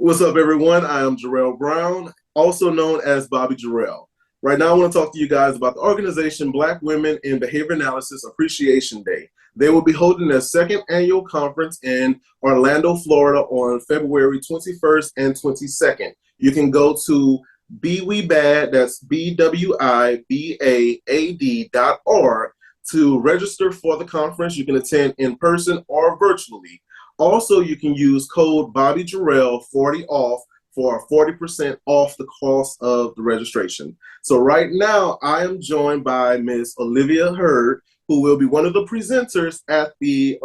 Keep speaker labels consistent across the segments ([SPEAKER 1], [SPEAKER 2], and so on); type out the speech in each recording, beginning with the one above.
[SPEAKER 1] What's up, everyone? I am Jarrell Brown, also known as Bobby Jarrell. Right now, I want to talk to you guys about the organization Black Women in Behavior Analysis Appreciation Day. They will be holding their second annual conference in Orlando, Florida on February 21st and 22nd. You can go to BWIBAAD, that's BWIBAAD.org, to register for the conference. You can attend in person or virtually. Also, you can use code Bobby Jarrell 40 off for 40% off the cost of the registration. So right now, I am joined by Miss Olivia Hird, who will be one of the presenters at the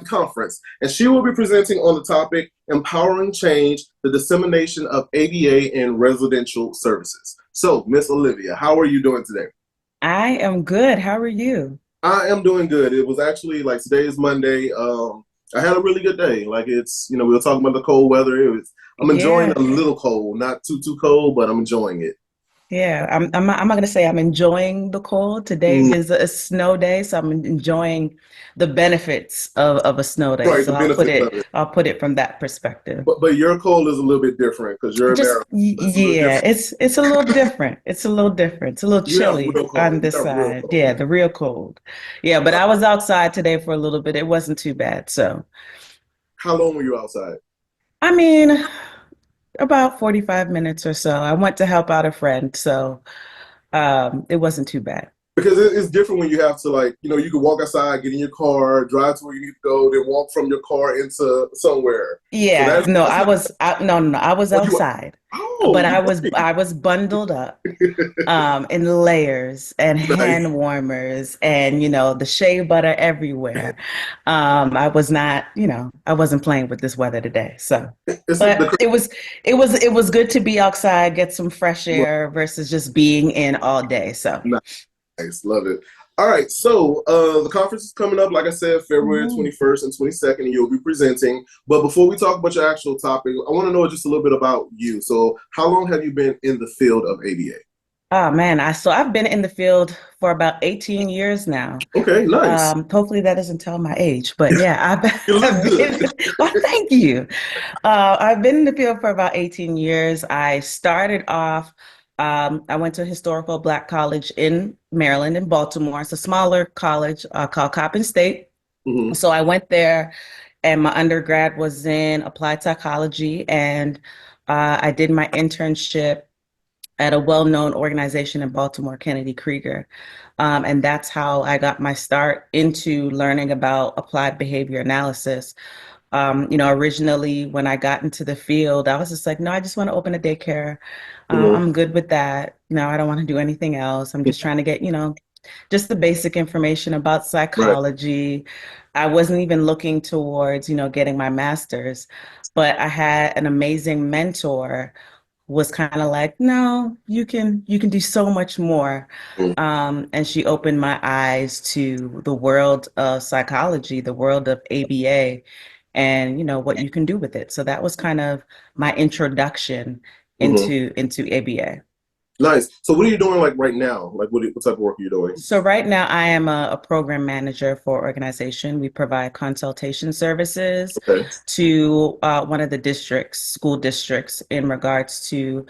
[SPEAKER 1] conference, and she will be presenting on the topic "Empowering Change: The Dissemination of ABA in Residential Services." So, Miss Olivia, how are you doing today?
[SPEAKER 2] I am good. How are you?
[SPEAKER 1] I am doing good. It was actually like today is Monday. I had a really good day. Like we were talking about the cold weather. I'm enjoying
[SPEAKER 2] Yeah,
[SPEAKER 1] a little cold, not too cold, but I'm enjoying it.
[SPEAKER 2] yeah. I'm not gonna say I'm enjoying the cold. Today
[SPEAKER 1] Mm,
[SPEAKER 2] is a snow day, so I'm enjoying the benefits of a snow day.
[SPEAKER 1] right,
[SPEAKER 2] So
[SPEAKER 1] the benefits of it.
[SPEAKER 2] I'll put it from that perspective.
[SPEAKER 1] But your cold is a little bit different because you're in Maryland. It's a little
[SPEAKER 2] Yeah,
[SPEAKER 1] different.
[SPEAKER 2] it's a little different. It's a little different. It's a little
[SPEAKER 1] You have
[SPEAKER 2] chilly
[SPEAKER 1] real
[SPEAKER 2] on
[SPEAKER 1] cold.
[SPEAKER 2] this
[SPEAKER 1] You have real
[SPEAKER 2] side.
[SPEAKER 1] cold.
[SPEAKER 2] Yeah, the real cold. Yeah, but
[SPEAKER 1] Uh,
[SPEAKER 2] I was outside today for a little bit. It wasn't too bad. So,
[SPEAKER 1] how long were you outside?
[SPEAKER 2] I mean, about 45 minutes or so. I went to help out a friend, so it wasn't too bad.
[SPEAKER 1] Because it's different when you have to you can walk outside, get in your car, drive to where you need to go, then walk from your car into somewhere. So
[SPEAKER 2] Yeah,
[SPEAKER 1] that's
[SPEAKER 2] no,
[SPEAKER 1] that's not.
[SPEAKER 2] no, no, no, I was
[SPEAKER 1] Oh, you
[SPEAKER 2] outside,
[SPEAKER 1] oh
[SPEAKER 2] but
[SPEAKER 1] you
[SPEAKER 2] I was bundled up in layers and
[SPEAKER 1] nice.
[SPEAKER 2] hand warmers and the shea butter everywhere. I was not, I wasn't playing with this weather today. So,
[SPEAKER 1] It's
[SPEAKER 2] but
[SPEAKER 1] the
[SPEAKER 2] it was good to be outside, get some fresh air versus just being in all day. So,
[SPEAKER 1] Nice, love it. All right, so the conference is coming up, like I said, February
[SPEAKER 2] mhm.
[SPEAKER 1] 21st and 22nd, and you'll be presenting. But before we talk about your actual topic, I want to know just a little bit about you. So, how long have you been in the field of ABA?
[SPEAKER 2] Oh man, I've been in the field for about 18 years now.
[SPEAKER 1] Okay, nice.
[SPEAKER 2] Hopefully that doesn't tell my age, but yeah,
[SPEAKER 1] You look
[SPEAKER 2] I've
[SPEAKER 1] good.
[SPEAKER 2] been, well, thank you. I've been in the field for about 18 years. I started off, I went to a historical Black college in Maryland, in Baltimore. It's a smaller college called Coppin State.
[SPEAKER 1] Hmm.
[SPEAKER 2] So I went there, and my undergrad was in applied psychology, and I did my internship at a well-known organization in Baltimore, Kennedy Krieger. And that's how I got my start into learning about applied behavior analysis. Originally when I got into the field, I was just like, no, I just want to open a daycare.
[SPEAKER 1] Hmm.
[SPEAKER 2] I'm good with that. No, I don't want to do anything else. I'm just trying to get, just the basic information about
[SPEAKER 1] Right.
[SPEAKER 2] psychology. I wasn't even looking towards, getting my master's, but I had an amazing mentor was kind of like, no, you can do so much more. And she opened my eyes to the world of psychology, the world of ABA, and what you can do with it. So that was kind of my introduction
[SPEAKER 1] Hmm.
[SPEAKER 2] into ABA.
[SPEAKER 1] Nice. So, what are you doing like right now? Like, what type of work are you doing?
[SPEAKER 2] So right now I am a program manager for organization. We provide consultation services
[SPEAKER 1] Okay.
[SPEAKER 2] to one of the districts, school districts, in regards to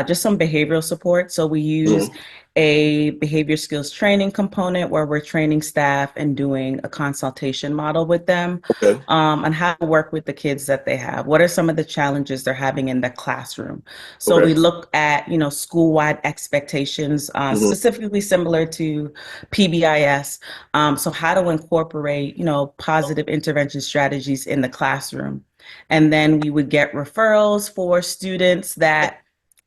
[SPEAKER 2] just some behavioral support. So we use
[SPEAKER 1] Hmm.
[SPEAKER 2] a behavior skills training component where we're training staff and doing a consultation model with them
[SPEAKER 1] Okay.
[SPEAKER 2] on how to work with the kids that they have. What are some of the challenges they're having in the classroom? So we
[SPEAKER 1] Okay.
[SPEAKER 2] look at, school-wide expectations,
[SPEAKER 1] Hmm.
[SPEAKER 2] specifically similar to PBIS. So how to incorporate, positive intervention strategies in the classroom. And then we would get referrals for students that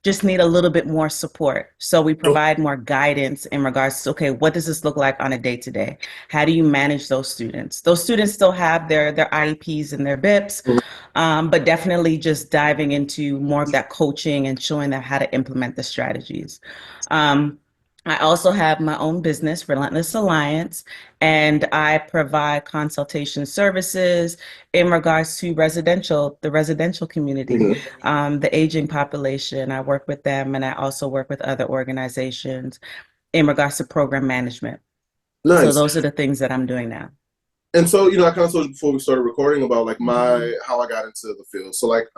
[SPEAKER 2] just need a little bit more support. So we provide more guidance in regards to, okay, what does this look like on a day to day? How do you manage those students? Those students still have their IEPs and their BIPs, but definitely just diving into more of that coaching and showing them how to implement the strategies. Um, I also have my own business, Relentless Alliance, and I provide consultation services in regards to the residential community,
[SPEAKER 1] Hmm.
[SPEAKER 2] the aging population. I work with them, and I also work with other organizations in regards to program management. So
[SPEAKER 1] Nice.
[SPEAKER 2] those are the things that I'm doing now.
[SPEAKER 1] And so, I kind of told you before we started recording about like
[SPEAKER 2] Mhm.
[SPEAKER 1] how I got into the field. So like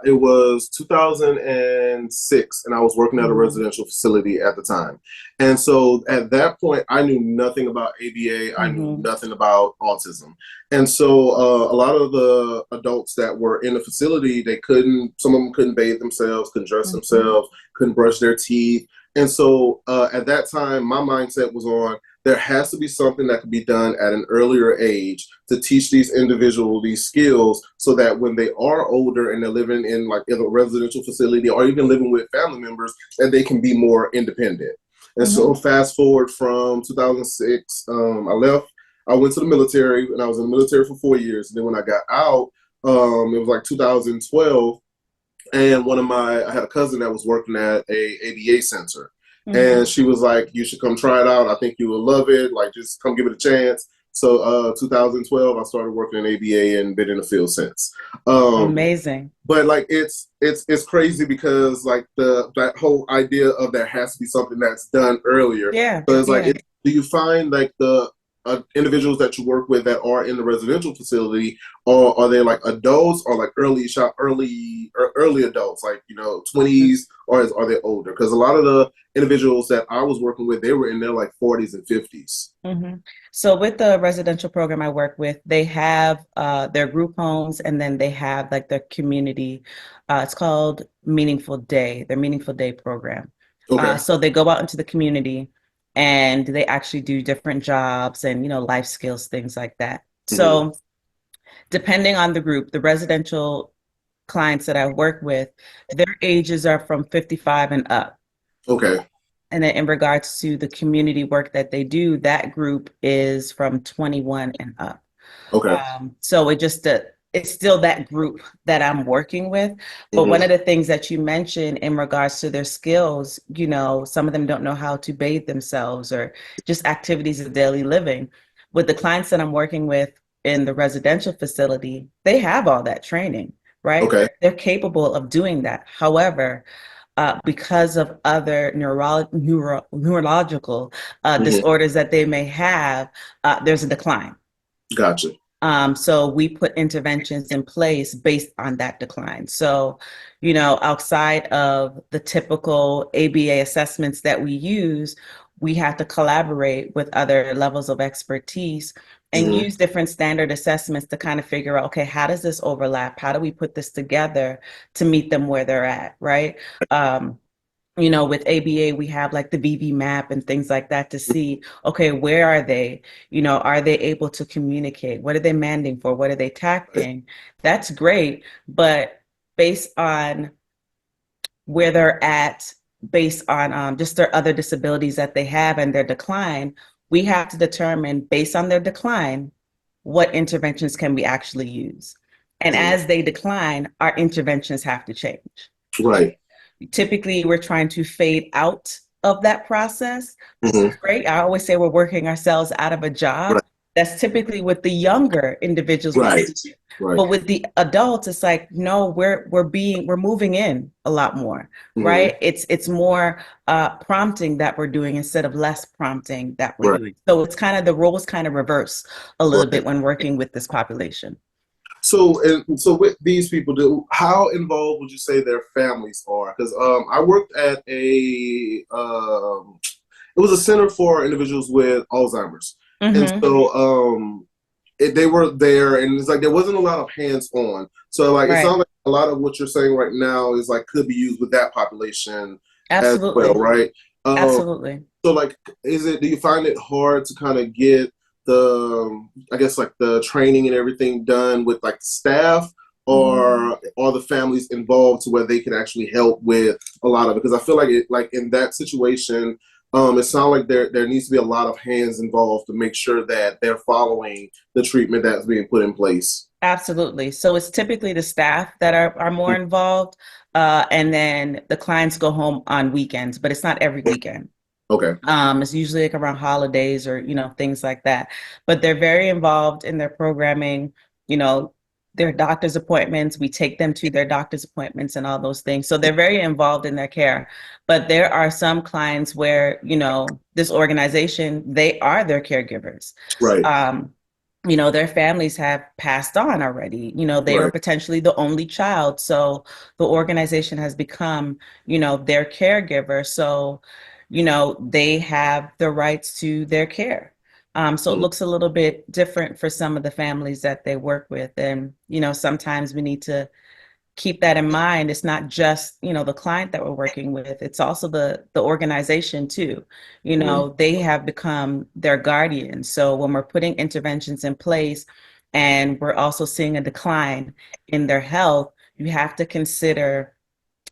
[SPEAKER 1] it was 2006 and I was working at a
[SPEAKER 2] Mhm.
[SPEAKER 1] residential facility at the time. And so at that point I knew nothing about ABA, I knew
[SPEAKER 2] Mhm.
[SPEAKER 1] nothing about autism. And so a lot of the adults that were in the facility, some of them couldn't bathe themselves, couldn't dress
[SPEAKER 2] Mhm.
[SPEAKER 1] themselves, couldn't brush their teeth. And so at that time my mindset was on there has to be something that can be done at an earlier age to teach these individuals these skills so that when they are older and they're living in like in a residential facility or even living with family members, that they can be more independent. And so
[SPEAKER 2] Mhm.
[SPEAKER 1] fast forward from 2006, I left. I went to the military and I was in the military for 4 years. And then when I got out, it was like 2012, and I had a cousin that was working at a ABA center, and
[SPEAKER 2] Mhm.
[SPEAKER 1] she was like, "You should come try it out. I think you will love it. Like, just come give it a chance." So, 2012, I started working in ABA and been in the field since. Um,
[SPEAKER 2] Amazing.
[SPEAKER 1] but like, it's crazy because like that whole idea of there has to be something that's done earlier.
[SPEAKER 2] Yeah.
[SPEAKER 1] So it's like,
[SPEAKER 2] Yeah.
[SPEAKER 1] do you find like the individuals that you work with that are in the residential facility, or are they like adults or like early adults, like 20s, or are they older? Because a lot of the individuals that I was working with, they were in their like 40s and 50s.
[SPEAKER 2] hmm So with the residential program I work with, they have their group homes and then they have like their community. It's called Meaningful Day, their Meaningful Day program.
[SPEAKER 1] Okay.
[SPEAKER 2] So they go out into the community and they actually do different jobs and, life skills, things like that.
[SPEAKER 1] Hmm.
[SPEAKER 2] So depending on the group, the residential clients that I work with, their ages are from 55 and up.
[SPEAKER 1] Okay.
[SPEAKER 2] And then in regards to the community work that they do, that group is from 21 and up.
[SPEAKER 1] Okay.
[SPEAKER 2] So it's still that group that I'm working with. But one
[SPEAKER 1] Hmm.
[SPEAKER 2] of the things that you mentioned in regards to their skills, some of them don't know how to bathe themselves or just activities of daily living. With the clients that I'm working with in the residential facility, they have all that training, right?
[SPEAKER 1] Okay.
[SPEAKER 2] They're capable of doing that. However, because of other neurological
[SPEAKER 1] Hmm.
[SPEAKER 2] disorders that they may have, there's a decline.
[SPEAKER 1] Gotcha.
[SPEAKER 2] So we put interventions in place based on that decline. So, outside of the typical ABA assessments that we use, we have to collaborate with other levels of expertise and
[SPEAKER 1] Hmm.
[SPEAKER 2] use different standard assessments to kind of figure out, okay, how does this overlap? How do we put this together to meet them where they're at, right? Um, with ABA, we have like the VV map and things like that to see, okay, where are they? Are they able to communicate? What are they manding for? What are they
[SPEAKER 1] Right.
[SPEAKER 2] tacting? That's great. But based on where they're at, based on just their other disabilities that they have and their decline, we have to determine based on their decline, what interventions can we actually use? And
[SPEAKER 1] Mhm.
[SPEAKER 2] as they decline, our interventions have to change, right?
[SPEAKER 1] Right.
[SPEAKER 2] Typically, we're trying to fade out of that process, which
[SPEAKER 1] Hmm.
[SPEAKER 2] is great. I always say we're working ourselves out of a job.
[SPEAKER 1] Right.
[SPEAKER 2] That's typically what the younger individuals want
[SPEAKER 1] Right.
[SPEAKER 2] to do.
[SPEAKER 1] Right.
[SPEAKER 2] But with the adults, it's like, no, we're moving in a lot more,
[SPEAKER 1] Hmm.
[SPEAKER 2] right? It's more prompting that we're doing instead of less prompting that we're
[SPEAKER 1] Right.
[SPEAKER 2] doing. So it's kind of the roles kind of reverse a little
[SPEAKER 1] Right.
[SPEAKER 2] bit when working with this population.
[SPEAKER 1] So with these people, how involved would you say their families are? Because I worked at it was a center for individuals with Alzheimer's, and
[SPEAKER 2] Mm-hmm.
[SPEAKER 1] so they were there, and it's like there wasn't a lot of hands on. So like it sounds
[SPEAKER 2] Right.
[SPEAKER 1] like a lot of what you're saying right now is like could be used with that population as well,
[SPEAKER 2] Absolutely.
[SPEAKER 1] right? Um,
[SPEAKER 2] Absolutely.
[SPEAKER 1] So like, do you find it hard to kind of get I guess like the training and everything done with like staff,
[SPEAKER 2] Mm-hmm.
[SPEAKER 1] or are the families involved to where they can actually help with a lot of it? Because I feel like like in that situation, it sounds like there needs to be a lot of hands involved to make sure that they're following the treatment that's being put in place.
[SPEAKER 2] Absolutely. So it's typically the staff that are more involved, and then the clients go home on weekends, but it's not every weekend.
[SPEAKER 1] Okay.
[SPEAKER 2] It's usually like around holidays or, things like that. But they're very involved in their programming, you know, their doctor's appointments. We take them to their doctor's appointments and all those things. So they're very involved in their care. But there are some clients where, this organization, they are their caregivers.
[SPEAKER 1] Right.
[SPEAKER 2] Um, their families have passed on already. They were
[SPEAKER 1] Right.
[SPEAKER 2] potentially the only child. So the organization has become, their caregiver. So, they have the rights to their care. So it
[SPEAKER 1] Mhm.
[SPEAKER 2] looks a little bit different for some of the families that they work with. And, sometimes we need to keep that in mind. It's not just, the client that we're working with. It's also the organization too.
[SPEAKER 1] Mhm.
[SPEAKER 2] They have become their guardian. So when we're putting interventions in place and we're also seeing a decline in their health, you have to consider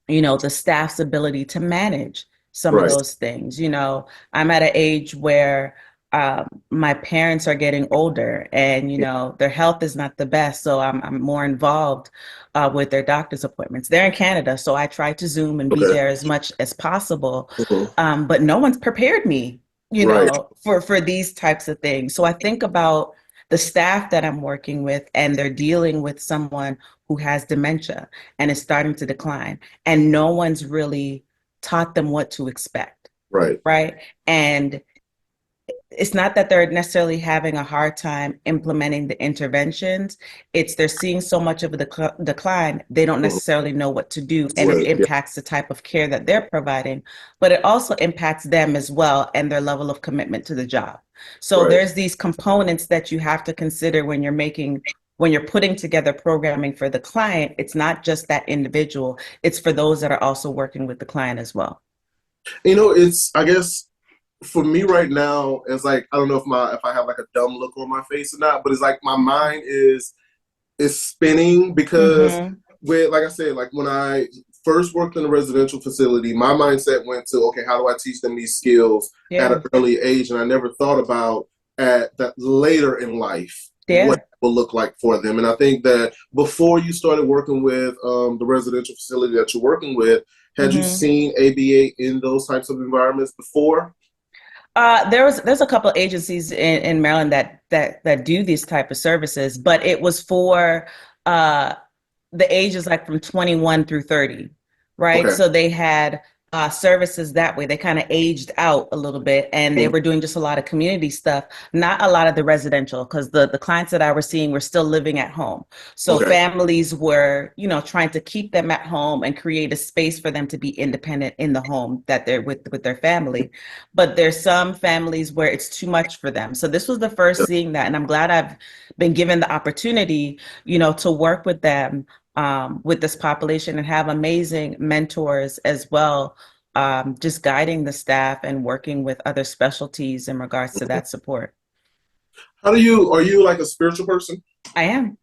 [SPEAKER 2] the staff's ability to manage some of
[SPEAKER 1] Right.
[SPEAKER 2] those things. I'm at an age where my parents are getting older and, their health is not the best. So I'm more involved with their doctor's appointments. They're in Canada, so I try to Zoom and be
[SPEAKER 1] Okay.
[SPEAKER 2] there as much as possible.
[SPEAKER 1] Mhm.
[SPEAKER 2] But no one's prepared me,
[SPEAKER 1] Right.
[SPEAKER 2] for these types of things. So I think about the staff that I'm working with, and they're dealing with someone who has dementia and is starting to decline, and no one's really taught them what to expect,
[SPEAKER 1] Right.
[SPEAKER 2] right? And it's not that they're necessarily having a hard time implementing the interventions. It's they're seeing so much of a decline, they don't
[SPEAKER 1] Mhm.
[SPEAKER 2] necessarily know what to do. And it
[SPEAKER 1] Right. Yeah.
[SPEAKER 2] impacts the type of care that they're providing, but it also impacts them as well and their level of commitment to the job. So
[SPEAKER 1] Right.
[SPEAKER 2] there's these components that you have to consider when you're putting together programming for the client. It's not just that individual, it's for those that are also working with the client as well.
[SPEAKER 1] It's, I guess, for me right now, it's like I don't know if I have like a dumb look on my face or not, but it's like my mind is spinning because
[SPEAKER 2] Mm-hmm.
[SPEAKER 1] with like I said, like when I first worked in a residential facility, my mindset went to, okay, how do I teach them these skills at an
[SPEAKER 2] Yeah.
[SPEAKER 1] early age? And I never thought about at that later in life what
[SPEAKER 2] Yeah.
[SPEAKER 1] it will look like for them. And I think that before you started working with the residential facility that you're working with, had you
[SPEAKER 2] Mm-hmm.
[SPEAKER 1] seen ABA in those types of environments before?
[SPEAKER 2] There's a couple of agencies in Maryland that do these type of services, but it was for uh, the ages like from 21 through 30, right?
[SPEAKER 1] Okay.
[SPEAKER 2] So they had services that way. They kind of aged out a little bit, and they
[SPEAKER 1] Mhm.
[SPEAKER 2] were doing just a lot of community stuff, not a lot of the residential, because the clients that I was seeing were still living at home. So
[SPEAKER 1] Okay.
[SPEAKER 2] families were, trying to keep them at home and create a space for them to be independent in the home that they're with their family. But there's some families where it's too much for them. So this was the first
[SPEAKER 1] Yeah.
[SPEAKER 2] seeing that, and I'm glad I've been given the opportunity, to work with them, with this population, and have amazing mentors as well, just guiding the staff and working with other specialties in regards to that support.
[SPEAKER 1] Are you like a spiritual person?
[SPEAKER 2] I am.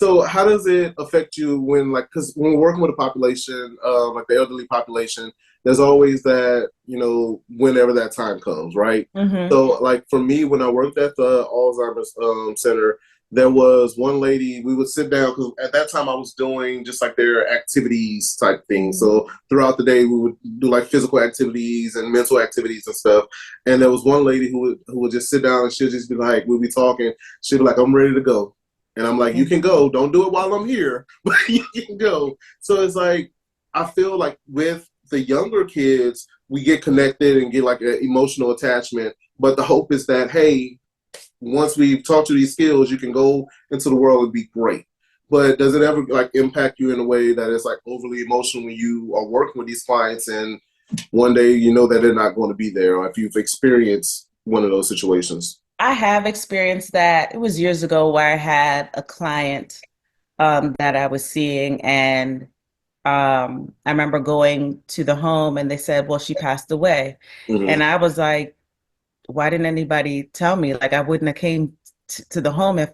[SPEAKER 1] So how does it affect you when, like, because when we're working with a population, like the elderly population, there's always that, whenever that time comes, right?
[SPEAKER 2] Mm-hmm.
[SPEAKER 1] So, like for me, when I worked at the Alzheimer's Center, there was one lady. We would sit down because at that time I was doing just like their activities type thing.
[SPEAKER 2] Mm-hmm.
[SPEAKER 1] So throughout the day, we would do like physical activities and mental activities and stuff. And there was one lady who would just sit down and she'd just be like, we'd be talking. She'd be like, "I'm ready to go." And I'm like, you can go. Don't do it while I'm here, but you can go. So it's like, I feel like with the younger kids, we get connected and get like an emotional attachment. But the hope is that, hey, once we've taught you these skills, you can go into the world and be great. But does it ever like impact you in a way that it's like overly emotional when you are working with these clients and one day you know that they're not going to be there, or if you've experienced one of those situations?
[SPEAKER 2] I have experienced that. It was years ago where I had a client that I was seeing, and I remember going to the home, and they said, "Well, she passed away,"
[SPEAKER 1] Mm-hmm.
[SPEAKER 2] and I was like, why didn't anybody tell me? Like I wouldn't have came to the home if,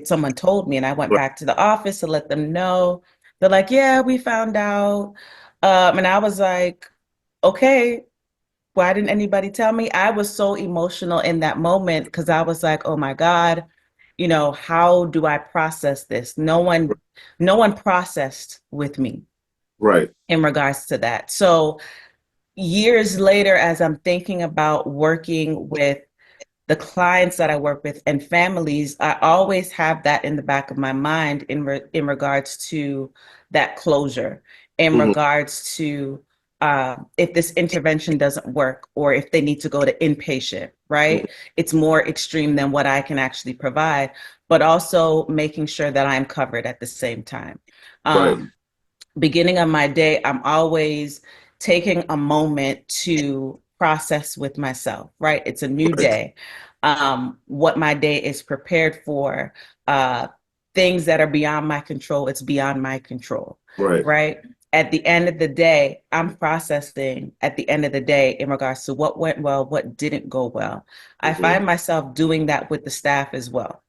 [SPEAKER 2] someone told me. And I went
[SPEAKER 1] Right.
[SPEAKER 2] back to the office to let them know. They're like, yeah, we found out. And I was like, okay, why didn't anybody tell me? I was so emotional in that moment because I was like, oh my God, how do I process this? No one processed with me
[SPEAKER 1] Right.
[SPEAKER 2] in regards to that. So years later, as I'm thinking about working with the clients that I work with and families, I always have that in the back of my mind in regards to that closure, in
[SPEAKER 1] Mm-hmm.
[SPEAKER 2] regards to if this intervention doesn't work or if they need to go to inpatient,
[SPEAKER 1] Mhm.
[SPEAKER 2] right? It's more extreme than what I can actually provide, but also making sure that I'm covered at the same time.
[SPEAKER 1] Right.
[SPEAKER 2] Beginning of my day, I'm always taking a moment to process with myself, right? It's a new
[SPEAKER 1] Right.
[SPEAKER 2] day. What my day is prepared for, uh, things that are beyond my control, it's beyond my control,
[SPEAKER 1] Right.
[SPEAKER 2] right? At the end of the day, I'm processing at the end of the day in regards to what went well, what didn't go well. I
[SPEAKER 1] Hmm.
[SPEAKER 2] find myself doing that with the staff as well,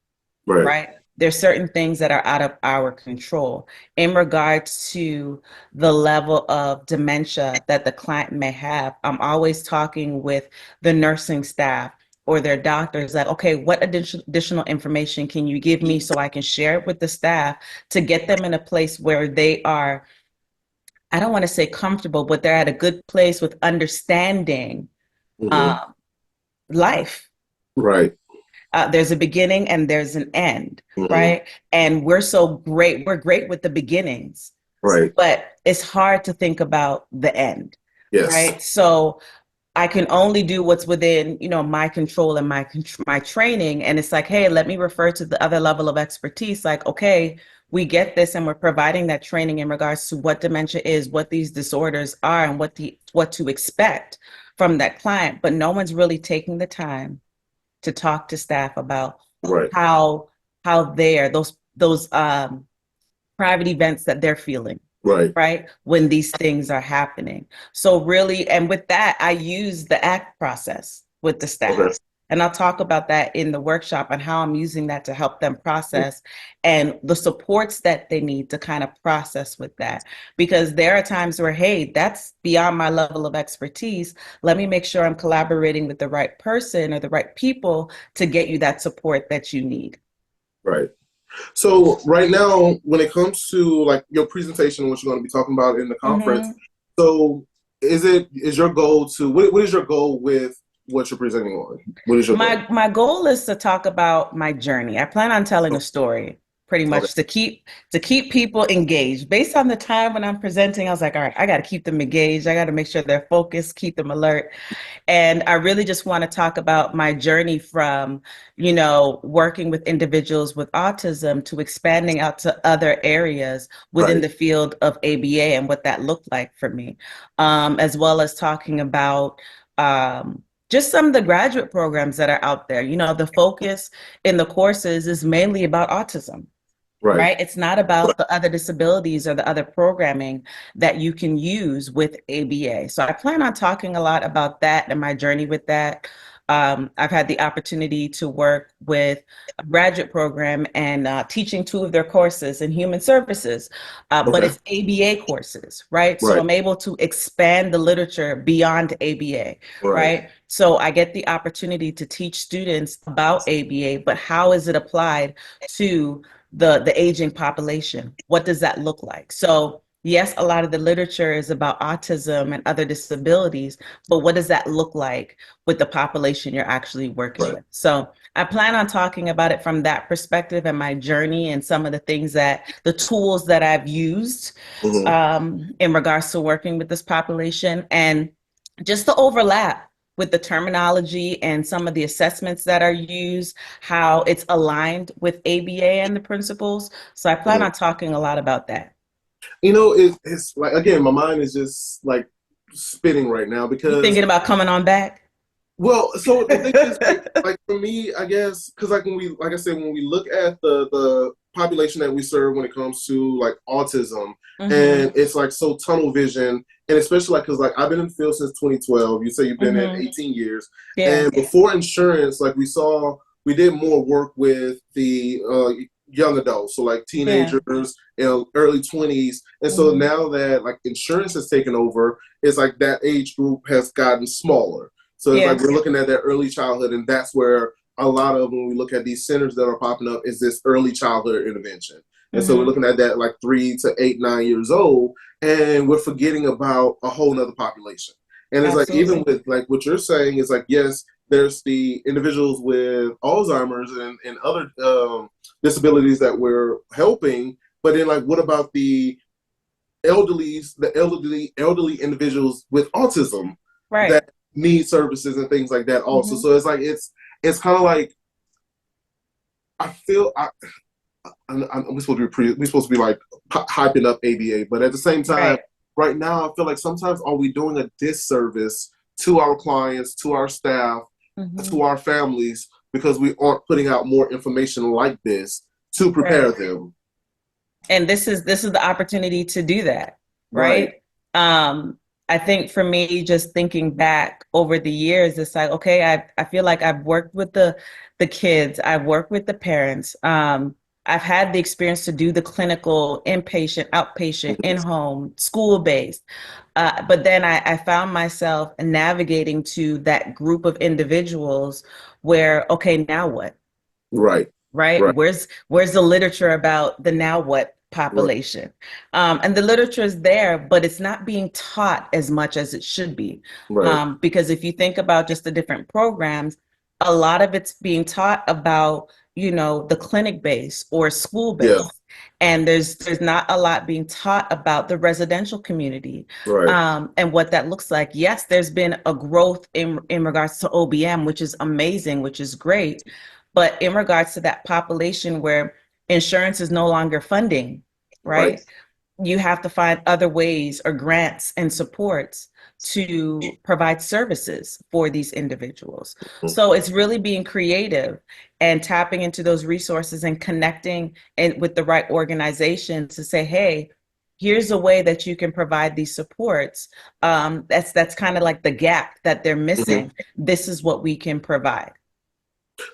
[SPEAKER 1] Right.
[SPEAKER 2] right? There's certain things that are out of our control in regards to the level of dementia that the client may have. I'm always talking with the nursing staff or their doctors like, okay, what additional information can you give me so I can share it with the staff to get them in a place where they are, I don't want to say comfortable, but they're at a good place with understanding
[SPEAKER 1] Hmm.
[SPEAKER 2] um, life.
[SPEAKER 1] Right.
[SPEAKER 2] There's a beginning and there's an end,
[SPEAKER 1] Hmm.
[SPEAKER 2] right? And we're so great. We're great with the beginnings,
[SPEAKER 1] Right.
[SPEAKER 2] but it's hard to think about the end,
[SPEAKER 1] Yes.
[SPEAKER 2] right? So I can only do what's within, my control and my training. And it's like, hey, let me refer to the other level of expertise. Like, okay, we get this, and we're providing that training in regards to what dementia is, what these disorders are, and what to expect from that client. But no one's really taking the time to talk to staff about
[SPEAKER 1] Right.
[SPEAKER 2] how they're those private events that they're feeling,
[SPEAKER 1] Right.
[SPEAKER 2] right, when these things are happening. So really, and with that, I use the ACT process with the
[SPEAKER 1] Okay.
[SPEAKER 2] staff. And I'll talk about that in the workshop and how I'm using that to help them process and the supports that they need to kind of process with that. Because there are times where, hey, that's beyond my level of expertise. Let me make sure I'm collaborating with the right person or the right people to get you that support that you need.
[SPEAKER 1] Right. So right now, when it comes to like your presentation, what you're going to be talking about in the conference,
[SPEAKER 2] Mm-hmm.
[SPEAKER 1] so is your goal to what is your goal with what you're presenting on? What is your goal?
[SPEAKER 2] My goal is to talk about my journey. I plan on telling a story pretty
[SPEAKER 1] Okay.
[SPEAKER 2] much to keep people engaged. Based on the time when I'm presenting, I was like, all right, I got to keep them engaged. I got to make sure they're focused, keep them alert. And I really just want to talk about my journey from, working with individuals with autism to expanding out to other areas within
[SPEAKER 1] Right.
[SPEAKER 2] the field of ABA and what that looked like for me, as well as talking about just some of the graduate programs that are out there. The focus in the courses is mainly about autism.
[SPEAKER 1] Right.
[SPEAKER 2] Right? It's not about the other disabilities or the other programming that you can use with ABA. So I plan on talking a lot about that and my journey with that. I've had the opportunity to work with a graduate program and teaching two of their courses in human services, but
[SPEAKER 1] Okay.
[SPEAKER 2] it's ABA courses, right? So
[SPEAKER 1] Right.
[SPEAKER 2] I'm able to expand the literature beyond ABA,
[SPEAKER 1] Right.
[SPEAKER 2] right? So I get the opportunity to teach students about ABA, but how is it applied to the aging population? What does that look like? So yes, a lot of the literature is about autism and other disabilities, but what does that look like with the population you're actually working
[SPEAKER 1] Right.
[SPEAKER 2] with? So I plan on talking about it from that perspective and my journey and some of the tools that I've used
[SPEAKER 1] Hmm.
[SPEAKER 2] in regards to working with this population, and just the overlap with the terminology and some of the assessments that are used, how it's aligned with ABA and the principles. So I plan
[SPEAKER 1] Hmm.
[SPEAKER 2] on talking a lot about that.
[SPEAKER 1] It's like again, my mind is just like spinning right now
[SPEAKER 2] You
[SPEAKER 1] because
[SPEAKER 2] thinking about coming on back?
[SPEAKER 1] well, so the thing is, like for me, I guess, because like like I said, when we look at the population that we serve when it comes to like autism, and
[SPEAKER 2] Mm-hmm.
[SPEAKER 1] it's like so tunnel vision, and especially like because like I've been in the field since 2012. You say you've been in
[SPEAKER 2] Mm-hmm.
[SPEAKER 1] 18 years,
[SPEAKER 2] Yeah.
[SPEAKER 1] and before insurance, like we did more work with the young adults, so like
[SPEAKER 2] Yeah.
[SPEAKER 1] teenagers, early 20s, and so
[SPEAKER 2] Mm-hmm.
[SPEAKER 1] now that like insurance has taken over, it's like that age group has gotten smaller. So it's like
[SPEAKER 2] Yeah.
[SPEAKER 1] we're looking at that early childhood, and that's where a lot of when we look at these centers that are popping up is this early childhood intervention. And so we're
[SPEAKER 2] Mm-hmm.
[SPEAKER 1] looking at that like 3 to 8, 9 years old, and we're forgetting about a whole nother population. And it's like even
[SPEAKER 2] Absolutely.
[SPEAKER 1] with like what you're saying is like yes, there's the individuals with Alzheimer's and other disabilities that we're helping, but then like what about the elderly individuals with autism
[SPEAKER 2] Right.
[SPEAKER 1] that need services and things like that also.
[SPEAKER 2] Hmm.
[SPEAKER 1] So it's like it's kind of like I feel we're supposed to we're supposed to be like hyping up ABA, but at the same time,
[SPEAKER 2] Right.
[SPEAKER 1] right now I feel like sometimes are we doing a disservice to our clients, to our staff,
[SPEAKER 2] Hmm.
[SPEAKER 1] to our families because we aren't putting out more information like this to prepare
[SPEAKER 2] Right.
[SPEAKER 1] them.
[SPEAKER 2] And this is the opportunity to do that,
[SPEAKER 1] Right.
[SPEAKER 2] right? um I think for me, just thinking back over the years, it's like, okay, I feel like I've worked with the kids, I've worked with the parents, I've had the experience to do the clinical inpatient, outpatient, in-home, school-based, but then I found myself navigating to that group of individuals where, okay, now what?
[SPEAKER 1] Right.
[SPEAKER 2] Right?
[SPEAKER 1] Right.
[SPEAKER 2] Where's the literature about the now what
[SPEAKER 1] Right.
[SPEAKER 2] population? And the literature is there, but it's not being taught as much as it should be.
[SPEAKER 1] Right.
[SPEAKER 2] Because if you think about just the different programs, a lot of it's being taught about, the clinic base or school
[SPEAKER 1] Yeah.
[SPEAKER 2] base. And there's not a lot being taught about the residential community,
[SPEAKER 1] Right.
[SPEAKER 2] and what that looks like. Yes, there's been a growth in regards to OBM, which is amazing, which is great. But in regards to that population where insurance is no longer funding,
[SPEAKER 1] Right.
[SPEAKER 2] right? You have to find other ways or grants and supports to provide services for these individuals. So it's really being creative and tapping into those resources and connecting with the right organization to say, hey, here's a way that you can provide these supports. That's kind of like the gap that they're
[SPEAKER 1] Mm-hmm.
[SPEAKER 2] missing. This is what we can provide.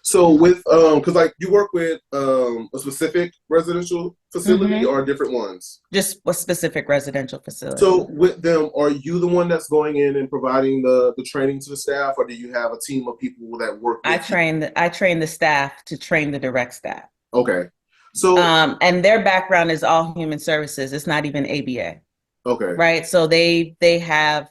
[SPEAKER 1] So with because like you work with a specific residential facility
[SPEAKER 2] Mm-hmm.
[SPEAKER 1] or different ones.
[SPEAKER 2] Just a specific residential facility.
[SPEAKER 1] So with them, are you the one that's going in and providing the training to the staff, or do you have a team of people that work with you?
[SPEAKER 2] I train the staff to train the direct staff.
[SPEAKER 1] Okay. So
[SPEAKER 2] And their background is all human services. It's not even ABA,
[SPEAKER 1] okay.
[SPEAKER 2] right? So they have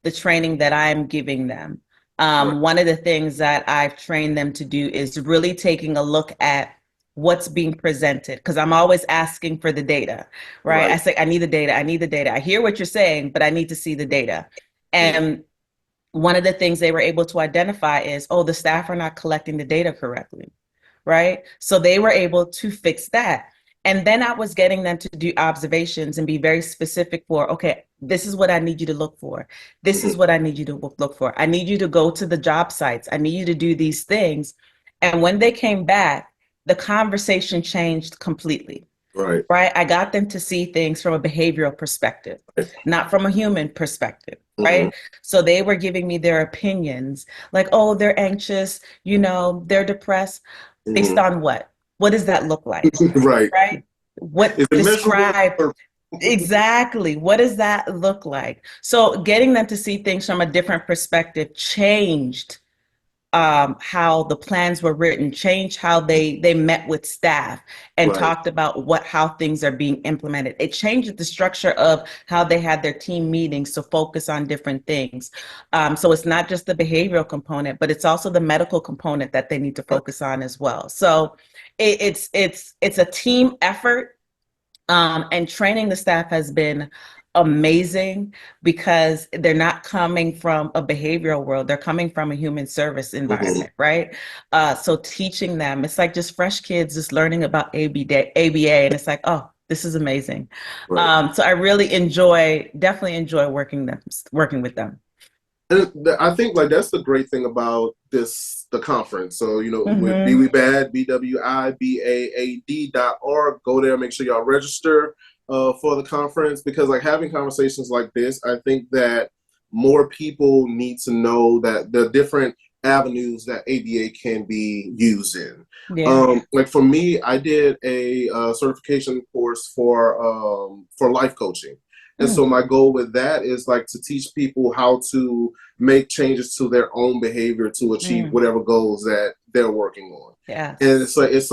[SPEAKER 2] the training that I'm giving them.
[SPEAKER 1] Right.
[SPEAKER 2] One of the things that I've trained them to do is really taking a look at what's being presented, because I'm always asking for the data, right? I
[SPEAKER 1] Right.
[SPEAKER 2] say, I need the data. I need the data. I hear what you're saying, but I need to see the data.
[SPEAKER 1] Mm-hmm.
[SPEAKER 2] And one of the things they were able to identify is, oh, the staff are not collecting the data correctly, right? So they were able to fix that. And then I was getting them to do observations and be very specific for, okay, this is what I need you to look for. This
[SPEAKER 1] Mm-hmm.
[SPEAKER 2] is what I need you to look for. I need you to go to the job sites. I need you to do these things. And when they came back, the conversation changed completely,
[SPEAKER 1] Right.
[SPEAKER 2] right? I got them to see things from a behavioral perspective,
[SPEAKER 1] Right.
[SPEAKER 2] not from a human perspective,
[SPEAKER 1] Mm-hmm.
[SPEAKER 2] right? So they were giving me their opinions, like, oh, they're anxious, they're depressed. Based
[SPEAKER 1] Mm-hmm.
[SPEAKER 2] on what? What does that look like,
[SPEAKER 1] Right.
[SPEAKER 2] right? What
[SPEAKER 1] Is it measurable?
[SPEAKER 2] describe exactly what does that look like? So getting them to see things from a different perspective changed how the plans were written, changed how they met with staff and
[SPEAKER 1] Right.
[SPEAKER 2] talked about how things are being implemented. It changed the structure of how they had their team meetings to focus on different things. So it's not just the behavioral component, but it's also the medical component that they need to focus on as well. So it's a team effort, and training the staff has been amazing because they're not coming from a behavioral world. They're coming from a human service
[SPEAKER 1] Mm-hmm.
[SPEAKER 2] environment, right? So teaching them, it's like just fresh kids just learning about ABA, and it's like, oh, this is amazing.
[SPEAKER 1] Right.
[SPEAKER 2] So I definitely enjoy working with them.
[SPEAKER 1] And I think like that's the great thing about the conference. So with
[SPEAKER 2] Mm-hmm.
[SPEAKER 1] BWIBAAD, BWIBAAD.org, go there, make sure y'all register for the conference because like having conversations like this, I think that more people need to know that the different avenues that ABA can be used in.
[SPEAKER 2] Yeah.
[SPEAKER 1] Like for me, I did a certification course for life coaching. And so
[SPEAKER 2] Mm.
[SPEAKER 1] my goal with that is like to teach people how to make changes to their own behavior to achieve
[SPEAKER 2] Mm.
[SPEAKER 1] whatever goals that they're working on. And
[SPEAKER 2] Yes.
[SPEAKER 1] it's like it's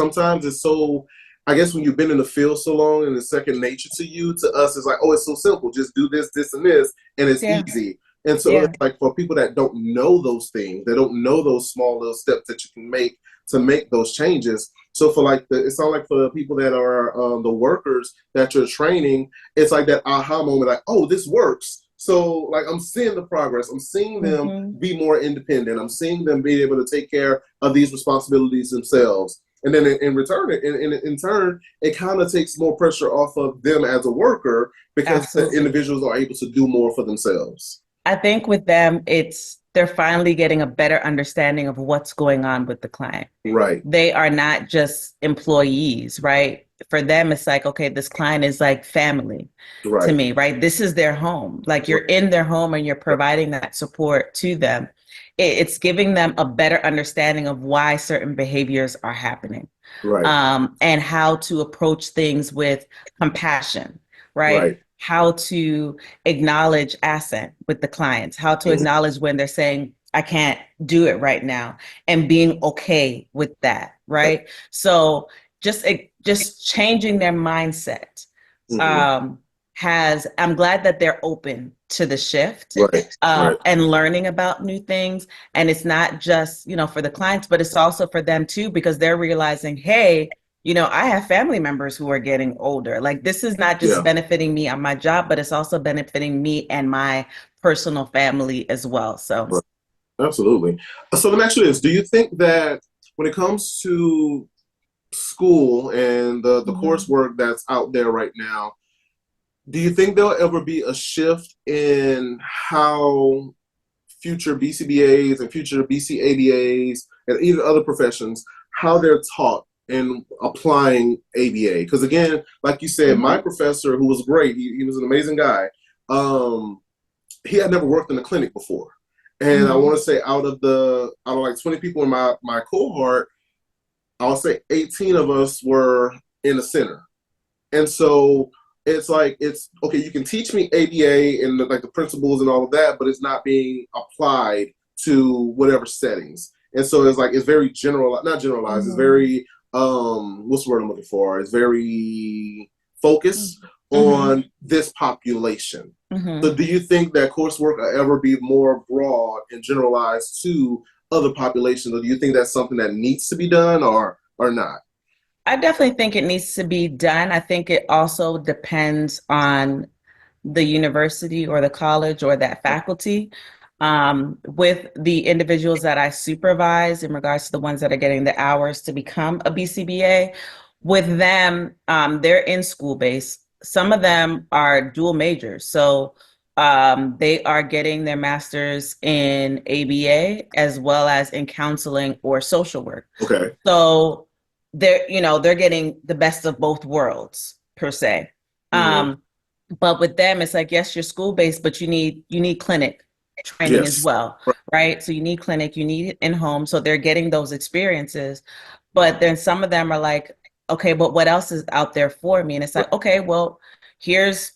[SPEAKER 1] so I guess when you've been in the field so long and it's second nature to you, to us it's like, oh, it's so simple. Just do this, this, and this, and it's
[SPEAKER 2] Yeah.
[SPEAKER 1] easy. And so
[SPEAKER 2] Yeah.
[SPEAKER 1] it's like for people that don't know those things, they don't know those small little steps that you can make to make those changes. So for like it sounds like for the people that are the workers that you're training, it's like that aha moment, like, oh, this works. So like I'm seeing the progress. I'm seeing them be more independent. I'm seeing them be able to take care of these responsibilities themselves. And then in return, in turn, it kind of takes more pressure off of them as a worker because the
[SPEAKER 2] Absolutely.
[SPEAKER 1] individuals are able to do more for themselves.
[SPEAKER 2] I think with them, they're finally getting a better understanding of what's going on with the client.
[SPEAKER 1] Right.
[SPEAKER 2] They are not just employees, right? For them, it's like, okay, this client is like family to
[SPEAKER 1] Right.
[SPEAKER 2] me, right? This is their home. Like you're in their home and you're providing that support to them. It's giving them a better understanding of why certain behaviors are happening,
[SPEAKER 1] Right.
[SPEAKER 2] and how to approach things with compassion, right?
[SPEAKER 1] Right.
[SPEAKER 2] How to acknowledge assent with the clients, how to acknowledge when they're saying, I can't do it right now, and being okay with that, right? So just changing their mindset I'm glad that they're open to the shift,
[SPEAKER 1] Right.
[SPEAKER 2] and learning about new things. And it's not just, for the clients, but it's also for them too, because they're realizing, hey, I have family members who are getting older. Like this is not just benefiting me on my job, but it's also benefiting me and my personal family as well. So
[SPEAKER 1] Right. Absolutely. So let me ask you this. Do you think that when it comes to school and the coursework that's out there right now, do you think there'll ever be a shift in how future BCBAs and future BCABAs and even other professions, how they're taught in applying ABA? Because again, like you said, my professor, who was great, he was an amazing guy, he had never worked in a clinic before. And I want to say out of like 20 people in my cohort, I'll say 18 of us were in the center. And so it's like, it's okay, you can teach me ABA and like the principles and all of that, but it's not being applied to whatever settings. And so it's like, it's very not generalized, it's very, what's the word I'm looking for? It's very focused on this population. So do you think that coursework will ever be more broad and generalized to other populations, or do you think that's something that needs to be done or not?
[SPEAKER 2] I definitely think it needs to be done. I think it also depends on the university or the college or that faculty. With the individuals that I supervise in regards to the ones that are getting the hours to become a BCBA, with them, they're in school based. Some of them are dual majors. So they are getting their master's in ABA as well as in counseling or social work.
[SPEAKER 1] Okay.
[SPEAKER 2] So they're getting the best of both worlds per se. But with them, it's like, yes, you're school based, but you need clinic training as well, right? So you need clinic, you need it in home. So they're getting those experiences. But then some of them are like, okay, but what else is out there for me? And it's like, okay, well, here's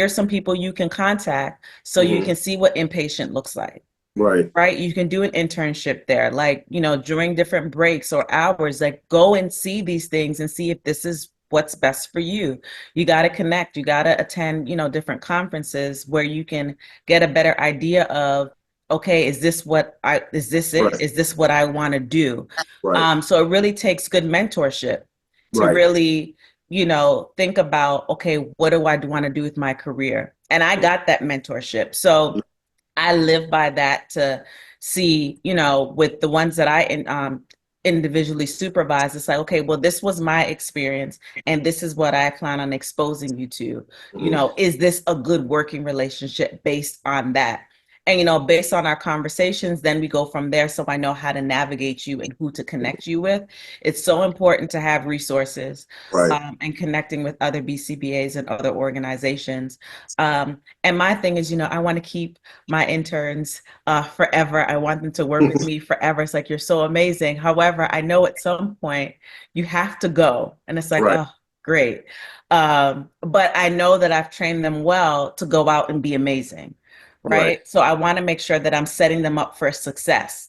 [SPEAKER 2] some people you can contact so you can see what inpatient looks like. Right. You can do an internship there, like, during different breaks or hours, like go and see these things and see if this is what's best for you. You got to connect, you got to attend, different conferences where you can get a better idea of, okay, is this it? Is this what I want to do? So it really takes good mentorship to really, think about, okay, what do I want to do with my career? And I got that mentorship. So I live by that to see, with the ones that I individually supervise, it's like, okay, well, this was my experience and this is what I plan on exposing you to. Is this a good working relationship based on that? And, based on our conversations, then we go from there. So I know how to navigate you and who to connect you with. It's so important to have resources, and connecting with other BCBAs and other organizations. And my thing is, I want to keep my interns forever. I want them to work with me forever. It's like, you're so amazing. However, I know at some point you have to go. And it's like, oh, great. But I know that I've trained them well to go out and be amazing. Right. So I want to make sure that I'm setting them up for success.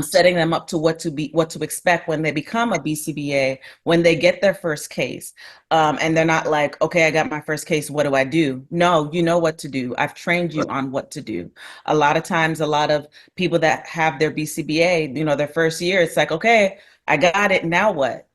[SPEAKER 2] Setting them up to what to expect when they become a BCBA, when they get their first case. And they're not like, okay, I got my first case, what do I do? No, you know what to do. I've trained you on what to do. A lot of times, a lot of people that have their BCBA, their first year, it's like, okay, I got it. Now what?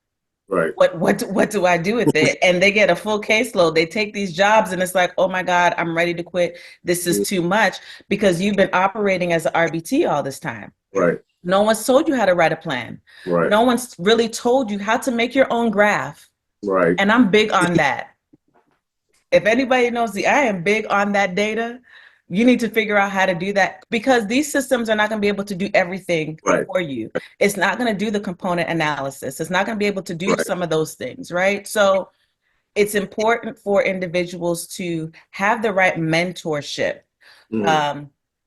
[SPEAKER 1] Right.
[SPEAKER 2] What do I do with it? And they get a full caseload. They take these jobs and it's like, oh my God, I'm ready to quit. This is too much because you've been operating as an RBT all this time.
[SPEAKER 1] Right.
[SPEAKER 2] No one's told you how to write a plan.
[SPEAKER 1] Right.
[SPEAKER 2] No one's really told you how to make your own graph.
[SPEAKER 1] Right.
[SPEAKER 2] And I'm big on that. If anybody knows I am big on that data. You need to figure out how to do that because these systems are not going to be able to do everything
[SPEAKER 1] Right.
[SPEAKER 2] for you. It's not going to do the component analysis. It's not going to be able to do
[SPEAKER 1] Right.
[SPEAKER 2] some of those things, right? So it's important for individuals to have the right mentorship.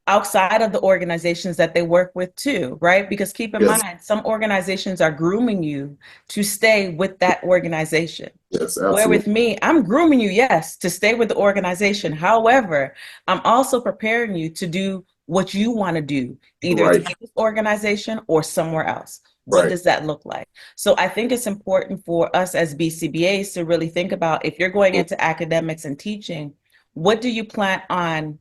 [SPEAKER 2] Outside of the organizations that they work with too, right? Because keep in
[SPEAKER 1] Yes.
[SPEAKER 2] mind, some organizations are grooming you to stay with that organization.
[SPEAKER 1] Yes, absolutely.
[SPEAKER 2] Where with me, I'm grooming you, yes, to stay with the organization. However, I'm also preparing you to do what you want to do, either
[SPEAKER 1] Right.
[SPEAKER 2] to this organization or somewhere else. What
[SPEAKER 1] Right.
[SPEAKER 2] does that look like? So I think it's important for us as BCBAs to really think about if you're going into academics and teaching, what do you plan on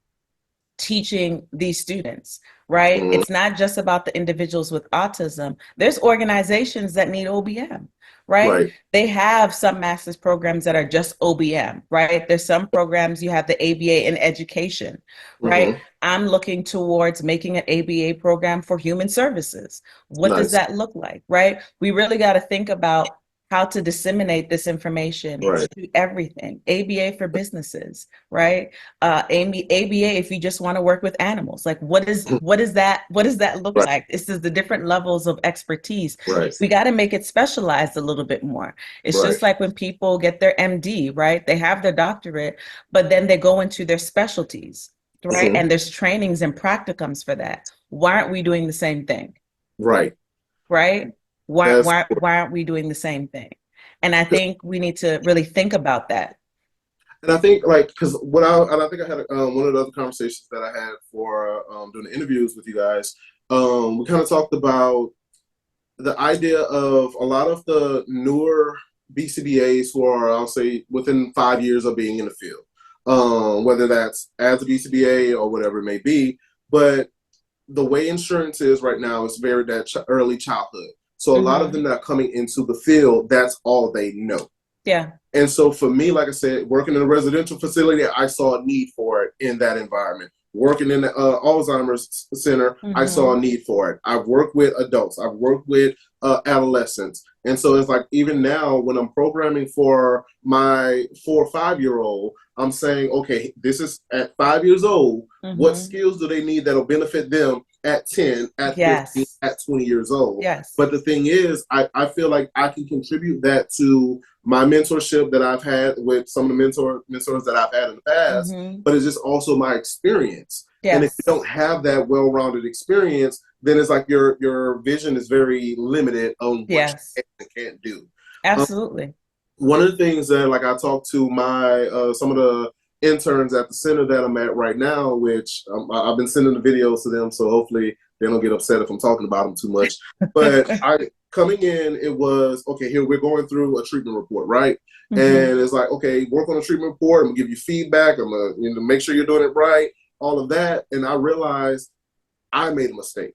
[SPEAKER 2] teaching these students, right? It's not just about the individuals with autism. There's organizations that need OBM, right?
[SPEAKER 1] Right.
[SPEAKER 2] They have some master's programs that are just OBM, right? There's some programs you have the ABA in education, right? I'm looking towards making an ABA program for human services. What does that look like, right? We really got to think about how to disseminate this information to everything. ABA for businesses, right? ABA if you just want to work with animals. Like what does that look like? This is the different levels of expertise.
[SPEAKER 1] Right.
[SPEAKER 2] We got to make it specialized a little bit more. It's just like when people get their MD, right? They have their doctorate, but then they go into their specialties, right? And there's trainings and practicums for that. Why aren't we doing the same thing?
[SPEAKER 1] Right.
[SPEAKER 2] Right? Why aren't we doing the same thing? And I think we need to really think about that.
[SPEAKER 1] And I think because I think I had one of the other conversations that I had for doing the interviews with you guys, we kind of talked about the idea of a lot of the newer BCBAs who are, I'll say, within 5 years of being in the field, whether that's as a BCBA or whatever it may be. But the way insurance is right now is very early childhood. So a lot of them that are coming into the field, that's all they know.
[SPEAKER 2] Yeah.
[SPEAKER 1] And so for me, like I said, working in a residential facility, I saw a need for it in that environment. Working in the Alzheimer's center, I saw a need for it. I've worked with adults. I've worked with adolescents. And so it's like even now when I'm programming for my 4 or 5-year-old, I'm saying, okay, this is at 5 years old. What skills do they need that'll benefit them at 10, at 15, at 20 years old?
[SPEAKER 2] Yes.
[SPEAKER 1] But the thing is, I feel like I can contribute that to my mentorship that I've had with some of the mentors that I've had in the past, but it's just also my experience. Yes. And if you don't have that well-rounded experience, then it's like your vision is very limited on what you can and can't do.
[SPEAKER 2] Absolutely.
[SPEAKER 1] One of the things that like I talked to my some of the interns at the center that I'm at right now, which I've been sending the videos to them, so hopefully they don't get upset if I'm talking about them too much. But coming in, it was, okay, here we're going through a treatment report, right? And it's like, okay, work on a treatment report. I'm gonna give you feedback. I'm gonna make sure you're doing it right, all of that. And I realized I made a mistake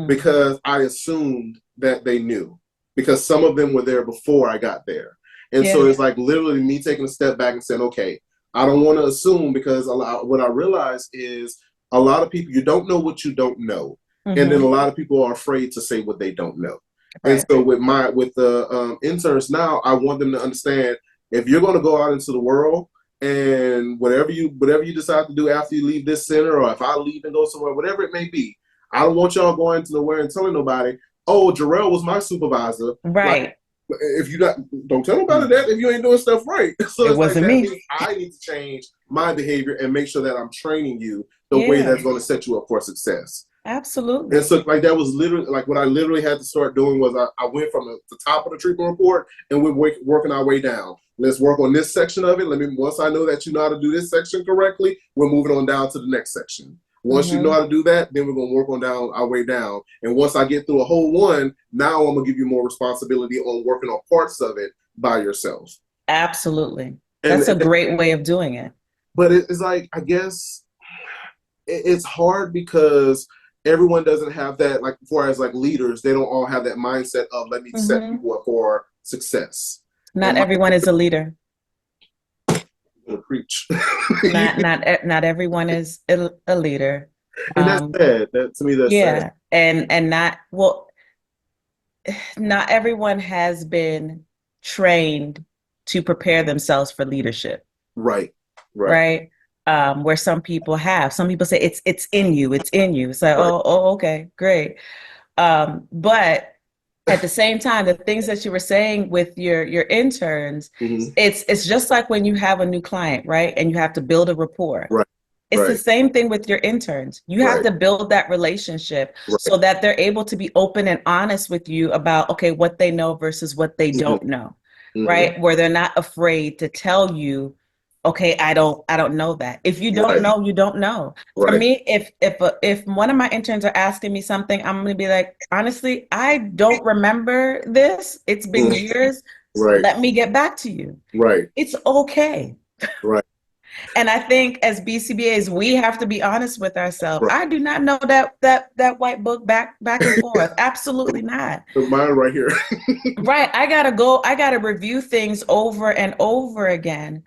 [SPEAKER 1] because I assumed that they knew because some of them were there before I got there. And so it's like literally me taking a step back and saying, okay, I don't want to assume because what I realize is a lot of people, you don't know what you don't know. And then a lot of people are afraid to say what they don't know. Right. And so with the interns now, I want them to understand if you're going to go out into the world and whatever you decide to do after you leave this center, or if I leave and go somewhere, whatever it may be, I don't want y'all going to nowhere and telling nobody, oh, Jarrell was my supervisor.
[SPEAKER 2] Right.
[SPEAKER 1] Like, if you don't tell nobody that if you ain't doing stuff right. So
[SPEAKER 2] it wasn't
[SPEAKER 1] like,
[SPEAKER 2] me.
[SPEAKER 1] That means I need to change my behavior and make sure that I'm training you the way that's going to set you up for success.
[SPEAKER 2] Absolutely.
[SPEAKER 1] And so like that was literally like what I literally had to start doing was I went from the top of the treatment report and we're working our way down. Let's work on this section of it. Once I know that you know how to do this section correctly, we're moving on down to the next section. Once you know how to do that, then we're going to work on down our way down. And once I get through a whole one, now I'm going to give you more responsibility on working on parts of it by yourself.
[SPEAKER 2] Absolutely. That's a great way of doing it.
[SPEAKER 1] But it's like, I guess it's hard because everyone doesn't have that, like, for as like leaders, they don't all have that mindset of let me set
[SPEAKER 2] Mm-hmm.
[SPEAKER 1] people up for success.
[SPEAKER 2] Not
[SPEAKER 1] And my
[SPEAKER 2] everyone is a leader.
[SPEAKER 1] preach.
[SPEAKER 2] Not everyone is a leader.
[SPEAKER 1] And that's
[SPEAKER 2] Um,
[SPEAKER 1] sad. That to me, that's sad.
[SPEAKER 2] yeah, and not well, not everyone has been trained to prepare themselves for leadership,
[SPEAKER 1] Right. Right.
[SPEAKER 2] right? Where some people have. Some people say it's in you, it's in you. It's like,
[SPEAKER 1] Right.
[SPEAKER 2] okay, great. But at the same time, the things that you were saying with your interns,
[SPEAKER 1] Mm-hmm.
[SPEAKER 2] it's just like when you have a new client, right? And you have to build a rapport.
[SPEAKER 1] Right.
[SPEAKER 2] It's the
[SPEAKER 1] Right.
[SPEAKER 2] same thing with your interns. You have
[SPEAKER 1] Right.
[SPEAKER 2] to build that relationship
[SPEAKER 1] Right.
[SPEAKER 2] so that they're able to be open and honest with you about, okay, what they know versus what they
[SPEAKER 1] Mm-hmm.
[SPEAKER 2] don't know,
[SPEAKER 1] Mm-hmm.
[SPEAKER 2] right? Where they're not afraid to tell you, okay, I don't know that. If you don't
[SPEAKER 1] Right.
[SPEAKER 2] know, you don't know. For
[SPEAKER 1] Right.
[SPEAKER 2] me, if one of my interns are asking me something, I'm going to be like, honestly, I don't remember this. It's been
[SPEAKER 1] Mm.
[SPEAKER 2] years.
[SPEAKER 1] Right.
[SPEAKER 2] Let me get back to you.
[SPEAKER 1] Right.
[SPEAKER 2] It's okay.
[SPEAKER 1] Right.
[SPEAKER 2] And I think as BCBAs, we have to be honest with ourselves.
[SPEAKER 1] Right.
[SPEAKER 2] I do not know that white book back and forth. Absolutely not.
[SPEAKER 1] Mine right here.
[SPEAKER 2] Right. I gotta review things over and over again,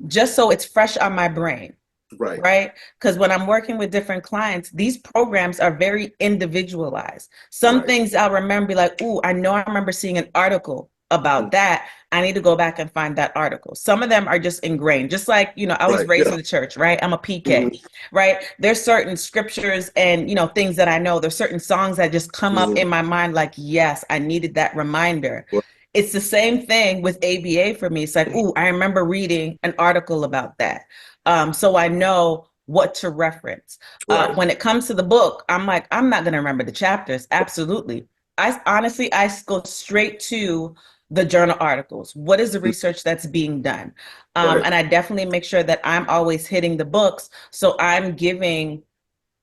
[SPEAKER 2] just so it's fresh on my brain.
[SPEAKER 1] Right.
[SPEAKER 2] Right? Because when I'm working with different clients, these programs are very individualized. Some
[SPEAKER 1] Right.
[SPEAKER 2] things I'll remember, be like, ooh, I know I remember seeing an article about that. I need to go back and find that article. Some of them are just ingrained, just like, I was
[SPEAKER 1] Right.
[SPEAKER 2] raised
[SPEAKER 1] Yeah.
[SPEAKER 2] in the church, right? I'm a PK,
[SPEAKER 1] Mm-hmm.
[SPEAKER 2] right? There's certain scriptures and, things that I know. There's certain songs that just come up
[SPEAKER 1] Mm-hmm.
[SPEAKER 2] in my mind, like, yes, I needed that reminder.
[SPEAKER 1] Right.
[SPEAKER 2] It's the same thing with ABA for me. It's like, ooh, I remember reading an article about that. So I know what to reference.
[SPEAKER 1] Right.
[SPEAKER 2] When it comes to the book, I'm like, I'm not going to remember the chapters. Absolutely. I go straight to the journal articles. What is the research that's being done?
[SPEAKER 1] Right.
[SPEAKER 2] And I definitely make sure that I'm always hitting the books. So I'm giving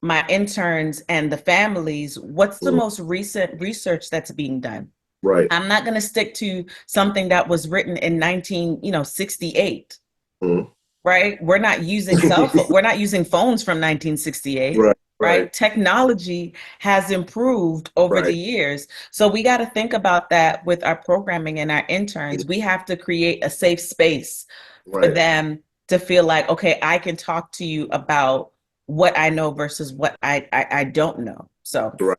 [SPEAKER 2] my interns and the families what's the
[SPEAKER 1] Mm-hmm.
[SPEAKER 2] most recent research that's being done.
[SPEAKER 1] Right.
[SPEAKER 2] I'm not going to stick to something that was written in 1968.
[SPEAKER 1] Mm-hmm.
[SPEAKER 2] Right? We're not using phones from 1968.
[SPEAKER 1] Right. Right.
[SPEAKER 2] Right? Technology has improved over the
[SPEAKER 1] Right.
[SPEAKER 2] years. So we got to think about that with our programming and our interns. We have to create a safe space for
[SPEAKER 1] Right.
[SPEAKER 2] them to feel like, okay, I can talk to you about what I know versus what I don't know. So
[SPEAKER 1] Right.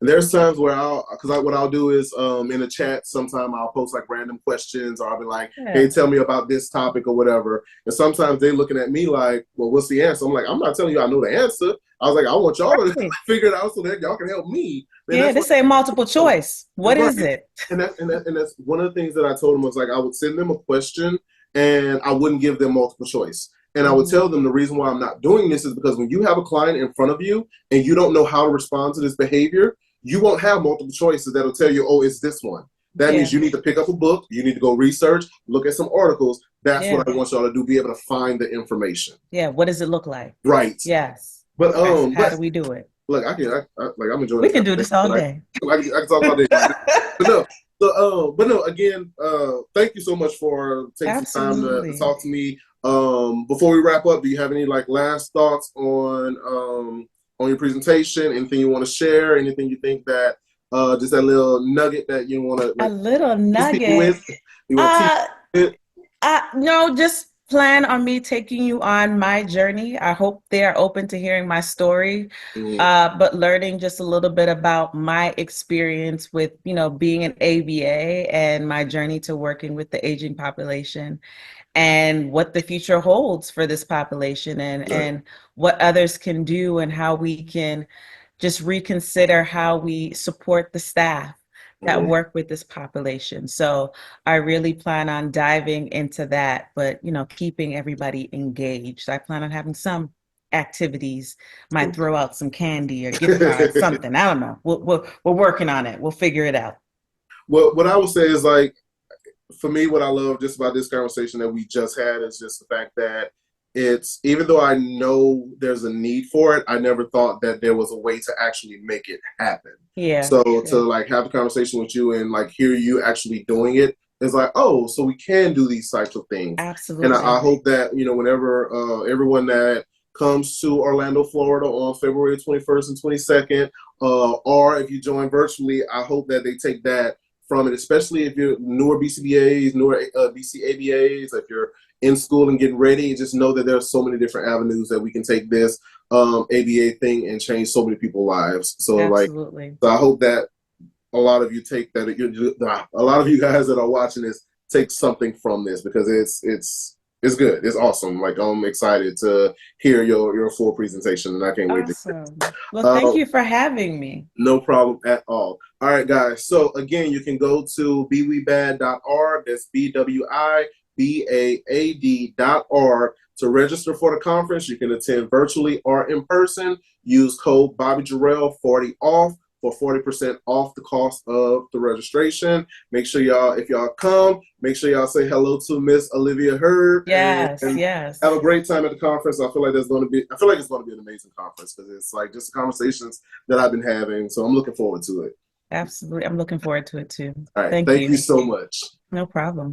[SPEAKER 1] There's times where what I'll do is in a chat, sometime I'll post like random questions, or I'll be like,
[SPEAKER 2] yeah.
[SPEAKER 1] hey, tell me about this topic or whatever. And sometimes they're looking at me like, well, what's the answer? I'm like, I'm not telling you I know the answer. I was like, I want y'all to
[SPEAKER 2] Right.
[SPEAKER 1] figure it out so that y'all can help me. And
[SPEAKER 2] Yeah,
[SPEAKER 1] that's
[SPEAKER 2] they
[SPEAKER 1] what
[SPEAKER 2] say multiple choice. What
[SPEAKER 1] right.
[SPEAKER 2] is it?
[SPEAKER 1] And that's one of the things that I told them was like, I would send them a question and I wouldn't give them multiple choice. And I would tell them the reason why I'm not doing this is because when you have a client in front of you and you don't know how to respond to this behavior, you won't have multiple choices that'll tell you, oh, it's this one. That means you need to pick up a book, you need to go research, look at some articles. That's what I want y'all to do, be able to find the information.
[SPEAKER 2] Yeah, what does it look like?
[SPEAKER 1] Right.
[SPEAKER 2] Yes.
[SPEAKER 1] But
[SPEAKER 2] how do we do it?
[SPEAKER 1] Look, I'm enjoying
[SPEAKER 2] We
[SPEAKER 1] this
[SPEAKER 2] can do this all day.
[SPEAKER 1] I can talk all day. But no, again, thank you so much for taking some time to talk to me. Before we wrap up, do you have any like last thoughts on your presentation? Anything you want to share? Anything you think that just that little nugget that you want to like,
[SPEAKER 2] a little nugget
[SPEAKER 1] with? You want to teach it?
[SPEAKER 2] No, just plan on me taking you on my journey. I hope they are open to hearing my story, but learning just a little bit about my experience with, being an ABA and my journey to working with the aging population and what the future holds for this population and what others can do and how we can just reconsider how we support the staff that work with this population. So I really plan on diving into that, but keeping everybody engaged. I plan on having some activities, might throw out some candy or gift cards, something. I don't know. We're working on it. We'll figure it out.
[SPEAKER 1] Well, what I would say is like, for me, what I love just about this conversation that we just had is just the fact that even though I know there's a need for it, I never thought that there was a way to actually make it happen.
[SPEAKER 2] Yeah.
[SPEAKER 1] So to like have a conversation with you and like hear you actually doing it is like, oh, so we can do these types of things.
[SPEAKER 2] Absolutely.
[SPEAKER 1] And I hope that, whenever everyone that comes to Orlando, Florida on February 21st and 22nd. Or if you join virtually, I hope that they take that from it, especially if you're newer BCBAs, newer BCABAs, if you're in school and getting ready, just know that there are so many different avenues that we can take this ABA thing and change so many people's lives. So
[SPEAKER 2] Absolutely.
[SPEAKER 1] so I hope that a lot of you take that. A lot of you guys that are watching this take something from this, because it's good. It's awesome. Like, I'm excited to hear your full presentation, and I can't wait to hear it.
[SPEAKER 2] Awesome. Well, thank you for having me.
[SPEAKER 1] No problem at all. All right, guys. So again, you can go to BWIBAAD.org. That's BWIBAAD.org to register for the conference. You can attend virtually or in person. Use code Bobby Jarrell 40 off for 40% off the cost of the registration. Make sure y'all, if y'all come, make sure y'all say hello to Miss Olivia Hird.
[SPEAKER 2] Yes,
[SPEAKER 1] and
[SPEAKER 2] yes.
[SPEAKER 1] Have a great time at the conference. I feel like it's going to be an amazing conference, because it's like just the conversations that I've been having. So I'm looking forward to it.
[SPEAKER 2] Absolutely. I'm looking forward to it too.
[SPEAKER 1] All right.
[SPEAKER 2] Thank
[SPEAKER 1] Thank
[SPEAKER 2] you.
[SPEAKER 1] you so much.
[SPEAKER 2] No problem.